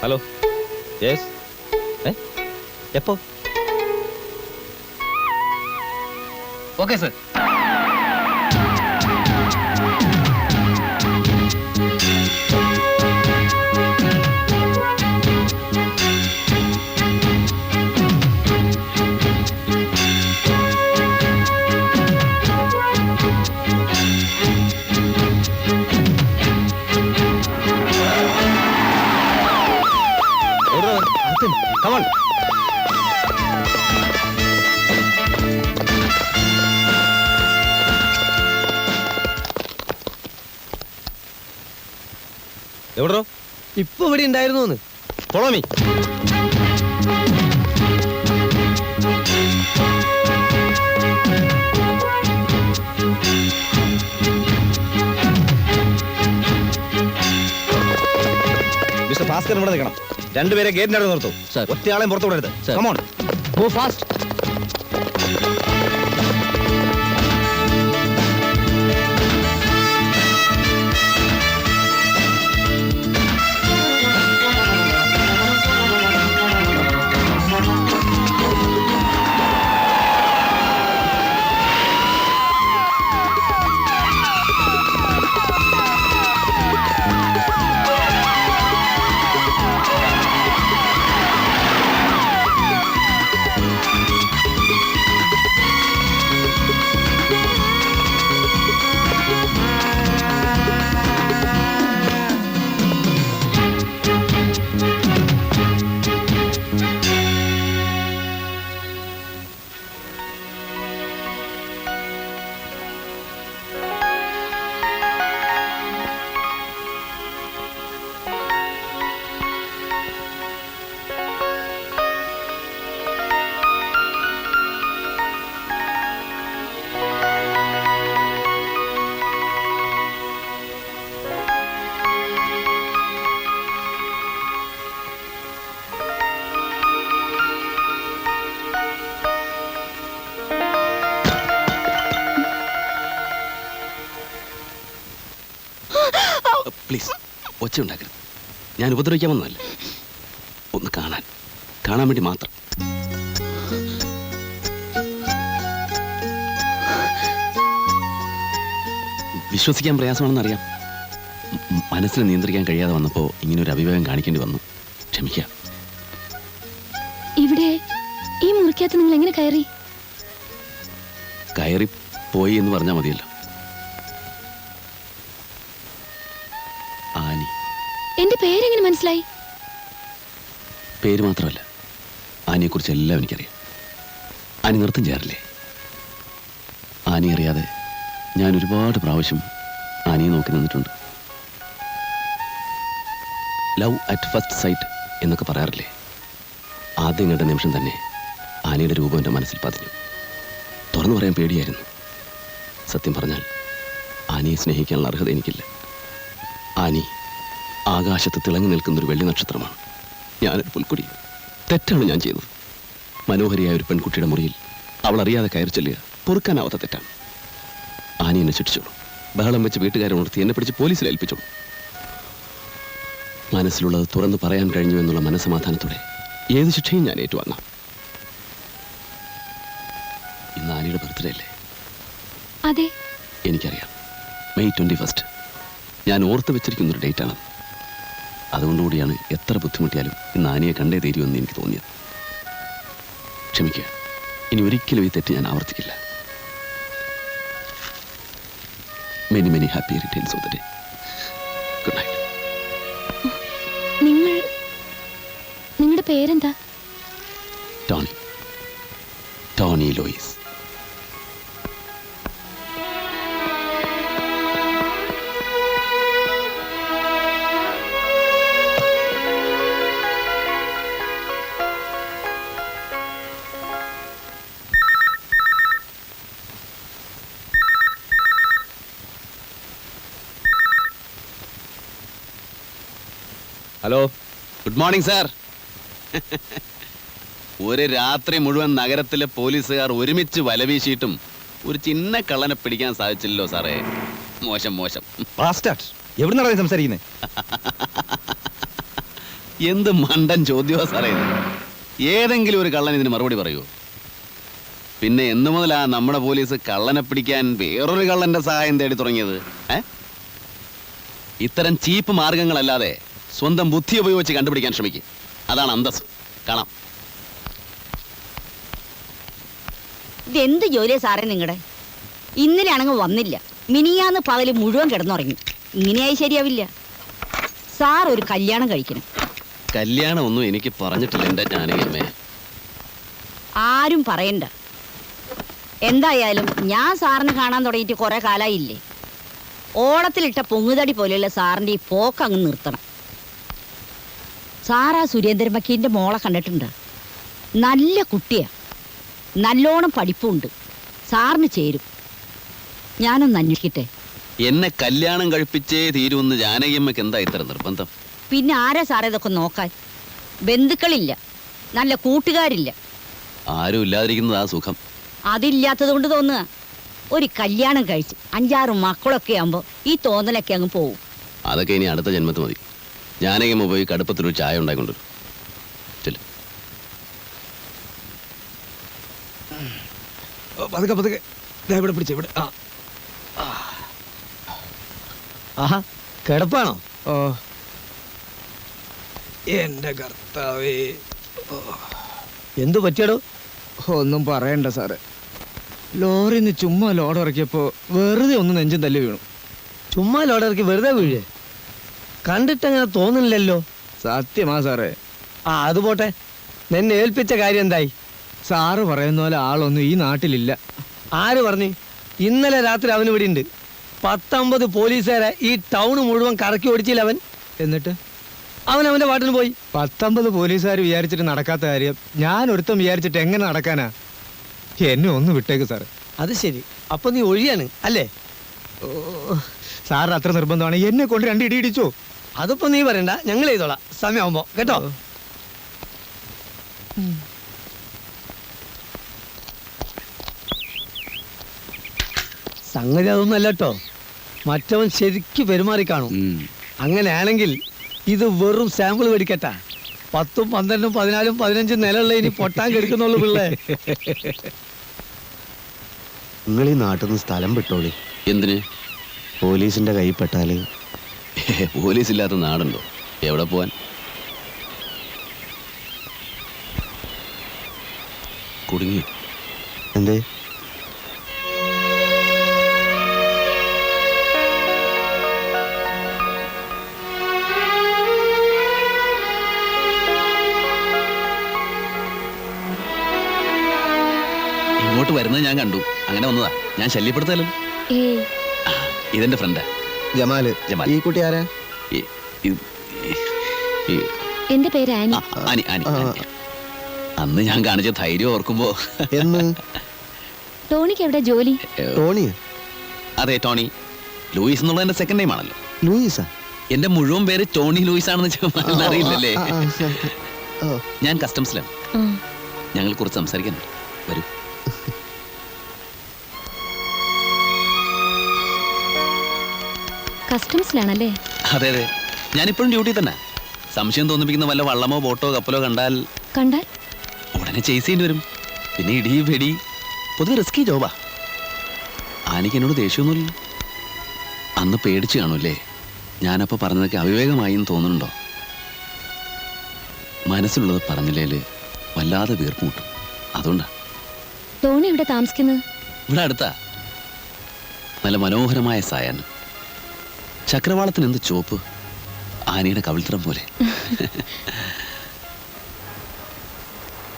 Hello yes എപ്പോ okay sir. Come on. എവിടോ? ഇപ്പൊ ഇവിടെ ഉണ്ടായിരുന്നു. Follow me. മിസ്റ്റർ ഭാസ്കർ ഇവിടെ നിൽക്കണം. രണ്ടുപേരെ ഗേറ്റിനടുത്ത് നിർത്തൂ. ഒറ്റയാളെയും പുറത്തു വിടരുത്. Come on. Go fast. Please ഒച്ച ഉണ്ടാക്കരുത്. ഞാൻ ഉപദ്രവിക്കാമെന്നല്ല, ഒന്ന് കാണാൻ വേണ്ടി മാത്രം. വിശ്വസിക്കാൻ പ്രയാസമാണെന്നറിയാം. മനസ്സിനെ നിയന്ത്രിക്കാൻ കഴിയാതെ വന്നപ്പോൾ ഇങ്ങനെ ഒരു അഭിപ്രായം കാണിക്കേണ്ടി വന്നു. ക്ഷമിക്കാം. ഇവിടെ ഈ മുറിക്കകത്ത് നിങ്ങൾ എങ്ങനെ കയറി പോയി എന്ന് പറഞ്ഞാൽ മതിയല്ലോ. ആനി. എന്റെ പേരെങ്ങനെ മനസ്സിലായി? പേര് മാത്രമല്ല, ആനിയെക്കുറിച്ച് എല്ലാം എനിക്കറിയാം. ആനി നൃത്തം ചെയ്യാറില്ലേ? ആനി അറിയാതെ ഞാൻ ഒരുപാട് പ്രാവശ്യം ആനിയെ നോക്കി നിന്നിട്ടുണ്ട്. ലവ് അറ്റ് ഫസ്റ്റ് സൈറ്റ് എന്നൊക്കെ പറയാറില്ലേ? ആദ്യം കണ്ട നിമിഷം തന്നെ ആനിയുടെ രൂപം എൻ്റെ മനസ്സിൽ പതിഞ്ഞു. തുറന്നു പറയാൻ പേടിയായിരുന്നു. സത്യം പറഞ്ഞാൽ ആനിയെ സ്നേഹിക്കാനുള്ള അർഹത എനിക്കില്ല. ആനി ആകാശത്ത് തിളങ്ങി നിൽക്കുന്നൊരു വെള്ളി നക്ഷത്രമാണ്. ഞാനൊരു പുൽക്കുടി. തെറ്റാണ് ഞാൻ ചെയ്തത്. മനോഹരിയായ ഒരു പെൺകുട്ടിയുടെ മുറിയിൽ അവൾ അറിയാതെ കയറി ചെല്ലുക പൊറുക്കാനാവാത്ത തെറ്റാണ്. ആനി എന്നെ ശിക്ഷിച്ചോളൂ. ബഹളം വെച്ച് വീട്ടുകാരെ ഉണർത്തി എന്നെ പിടിച്ച് പോലീസിൽ ഏൽപ്പിച്ചോളൂ. മനസ്സിലുള്ളത് തുറന്നു പറയാൻ കഴിഞ്ഞു എന്നുള്ള മനസ്സമാധാനത്തോടെ ഏത് ശിക്ഷയും ഞാൻ ഏറ്റുവാങ്ങാം. ഇന്ന് ആനിയുടെ ബർത്ത്ഡേ അല്ലേ? അതെ, എനിക്കറിയാം. മെയ് 21 ഞാൻ ഓർത്ത് വെച്ചിരിക്കുന്നൊരു ഡേറ്റാണ്. അതുകൊണ്ടുകൂടിയാണ് എത്ര ബുദ്ധിമുട്ടിയാലും ഇന്ന് ആനിയെ കണ്ടേ തീരുമെന്ന് എനിക്ക് തോന്നിയത്. ക്ഷമിക്കുക. ഇനി ഒരിക്കലും ഈ തെറ്റ് ഞാൻ ആവർത്തിക്കില്ല. Many many happy returns of the day. Good night. നിങ്ങളുടെ പേരെന്താ? Tony Lois. Hello, good morning sir. ഒരു രാത്രി മുഴുവൻ നഗരത്തിലെ പോലീസുകാർ ഒരുമിച്ച് വലവീശിയിട്ടും ഒരു ചിന്ന കള്ളനെ പിടിക്കാൻ സാധിച്ചില്ലല്ലോ സാറേ. മോശം. എവിടുന്നാണ് സംസാരിക്കുന്നത്? എന്ത് മണ്ടൻ ചോദ്യമാ സാറേ ഇത്. ഏതെങ്കിലും ഒരു കള്ളൻ ഇതിന് മറുപടി പറയുമോ? പിന്നെ എന്നു മുതലാ നമ്മുടെ പോലീസ് കള്ളനെ പിടിക്കാൻ വേറൊരു കള്ളന്റെ സഹായം തേടി തുടങ്ങിയത്? ഇത്തരം ചീപ്പ് മാർഗങ്ങളല്ലാതെ സ്വന്തം ബുദ്ധി ഉപയോഗിച്ച് കണ്ടുപിടിക്കാൻ ശ്രമിക്കും. അതാണ് അന്തസ്. കാണാം. ഇതെന്ത് ജോലിയാ സാറേ നിങ്ങളുടെ? ഇന്നലെ ആണെങ്കിൽ വന്നില്ല, മിനിയാന്ന് പകല് മുഴുവൻ കിടന്നുറങ്ങി. ഇങ്ങനെയായി ശരിയാവില്ല. സാർ ഒരു കല്യാണം കഴിക്കണം. കല്യാണം ഒന്നും എനിക്ക് പറഞ്ഞിട്ടില്ല എൻ്റെ ജാനകിയമ്മേ. ആരും പറയണ്ട. എന്തായാലും ഞാൻ സാറിന് കാണാൻ തുടങ്ങിയിട്ട് കുറെ കാലായില്ലേ. ഓളത്തിലിട്ട പൊങ്ങുതടി പോലെയുള്ള സാറിന്റെ ഈ പോക്ക് അങ്ങ് നിർത്തണം. സാറാ സുരേന്ദ്രൻ മക്കീന്റെ മോളെ കണ്ടിട്ടുണ്ട്. നല്ല കുട്ടിയാ, നല്ലോണം പഠിപ്പുണ്ട്. സാറിന് ചേരും. ഞാനൊന്ന് അന്വേഷിക്കട്ടെ. എന്നെ കല്യാണം കഴിപ്പിച്ചേ തീരുമെന്ന് ജാനകിയമ്മയ്ക്ക് എന്താ ഇത്ര നിർബന്ധം? പിന്നെ ആരാ സാറേ ഇതൊക്കെ നോക്കാൻ? ബന്ധുക്കളില്ല, നല്ല കൂട്ടുകാരില്ല. ആരും ഇല്ലാതിരിക്കുന്നതാ സുഖം. അതില്ലാത്തത് കൊണ്ട് തോന്നുക. ഒരു കല്യാണം കഴിച്ച് 5-6 മക്കളൊക്കെ ആകുമ്പോൾ ഈ തോന്നലൊക്കെ അങ്ങ് പോവും. അതൊക്കെ ഇനി അടുത്ത ജന്മത്ത് മതി. ജാനകിയമ്മ പോയി കടുപ്പത്തിലൊരു ചായ ഉണ്ടായിക്കൊണ്ടു. ചെല്ലു. പതുക്കെ പതുക്കെ ഇവിടെ പിടിച്ച ഇവിടെ. ആഹാ, കിടപ്പാണോ? ഓ എന്റെ കർത്താവേ, എന്തു പറ്റിയടോ? ഒന്നും പറയണ്ട സാറേ. ലോറിന്ന് ചുമ്മാ ലോഡ് ഇറക്കിയപ്പോ വെറുതെ ഒന്ന് നെഞ്ചും തല്ലി വീണു. ചുമ്മാ ലോഡിറക്കി വെറുതെ വീഴേ? കണ്ടിട്ടങ്ങനെ തോന്നുന്നില്ലല്ലോ. സത്യമാ സാറേ. അത് പോട്ടെ, നിന്നെ ഏൽപ്പിച്ച കാര്യം എന്തായി? സാറ് പറയുന്ന പോലെ ആളൊന്നും ഈ നാട്ടിലില്ല. ആര് പറഞ്ഞു? ഇന്നലെ രാത്രി അവന് ഇവിടെ ഉണ്ട്. 19 പോലീസുകാരെ ഈ ടൗൺ മുഴുവൻ കറക്കി ഓടിച്ചില്ല അവൻ. എന്നിട്ട് അവൻ അവന്റെ പാട്ടിന് പോയി. 19 പോലീസുകാർ വിചാരിച്ചിട്ട് നടക്കാത്ത കാര്യം ഞാൻ ഒരുത്തം വിചാരിച്ചിട്ട് എങ്ങനെ നടക്കാനാ? എന്നെ ഒന്ന് വിട്ടേക്ക് സാറ്. അത് ശരി, അപ്പൊ നീ ഒഴിയാണ് അല്ലേ? ഓ, സാറിന് അത്ര നിർബന്ധമാണ് എന്നെ കൊണ്ട് 2 ഇടി ഇടിച്ചോ? അതിപ്പോ നീ പറയണ്ട, ഞങ്ങൾ ചെയ്തോളാം സമയമാകുമ്പോ, കേട്ടോ? സംഗതി അതൊന്നും അല്ല കേട്ടോ. മറ്റവൻ ശരിക്ക് പെരുമാറി കാണും. അങ്ങനെയാണെങ്കിൽ ഇത് വെറും സാമ്പിൾ മേടിക്കട്ടാ. 10, 12, 14, 15 നിലയുള്ള ഇനി പൊട്ടാൻ കെടുക്കുന്നുള്ളു പിള്ളേ. നിങ്ങൾ ഈ നാട്ടിൽ നിന്ന് സ്ഥലം വിട്ടോളി. എന്തിന്? പോലീസിന്റെ കൈപ്പെട്ടാല്. പോലീസ് ഇല്ലാത്ത നാടുണ്ടോ? എവിടെ പോവാൻ? കുടുങ്ങി. എന്തേ? ഇങ്ങോട്ട് വരുന്നത് ഞാൻ കണ്ടു, അങ്ങനെ വന്നതാ. ഞാൻ ശല്യപ്പെടുത്തല്ലോ. ഏയ്, ഇതെന്റെ ഫ്രണ്ടാ ജമാല്. ജമാൽ. ഈ കുട്ടി ആരാ? ഈ- ഈ- ഈ- എന്റെ പേര് ആനി. Annie, Annie, Annie. അന്ന് ഞാൻ കാണിച്ച ധൈര്യം ഓർക്കുമ്പോ. എന്ന്? ടോണിക്ക് എവിടെ ജോലി? ടോണിയ? അതെ, ടോണി. ലൂയിസ് എന്നുള്ള എന്റെ സെക്കൻഡ് നെയിം ആണല്ലോ. ലൂയിസാ? എന്റെ മുഴുവൻ പേര് ടോണി ലൂയിസ് ആണെന്ന് അറിയില്ലല്ലേ? ഓ, ഞാൻ കസ്റ്റംസിലാണ്. ആ, ഞങ്ങൾ കുറച്ച് സംസാരിക്കുന്നുണ്ട്. വരൂ. കസ്റ്റംസിലാണല്ലേ? അതെ അതെ, ഞാനിപ്പോഴും ഡ്യൂട്ടി തന്നെ. സംശയം തോന്നിപ്പിക്കുന്ന വല്ല വള്ളമോ ബോട്ടോ കപ്പലോ കണ്ടാൽ കണ്ടാൽ ഉടനെ ചേസ് ചെയ്യേണ്ടി വരും. പിന്നെ ഇടി വെടി, പൊതുവെ റിസ്കി ജോബാ. ആനിക്ക് എന്നോട് ദേഷ്യമൊന്നുമില്ല. അന്ന് പേടിച്ച് കാണൂല്ലേ? ഞാനപ്പോൾ പറഞ്ഞതൊക്കെ അവിവേകമായി എന്ന് തോന്നുന്നുണ്ടോ? മനസ്സിലുള്ളത് പറഞ്ഞില്ലേല് വല്ലാതെ വീർപ്പ് മുട്ടും. അതുകൊണ്ടാ. ടോണി ഇവിടെ താമസിക്കുന്നത്? ഇവിടെ അടുത്താ. നല്ല മനോഹരമായ സായാഹ്നം. ചക്രവാളത്തിന് എന്ത് ചോപ്പ്, ആനയുടെ കവിൾത്തരം പോലെ.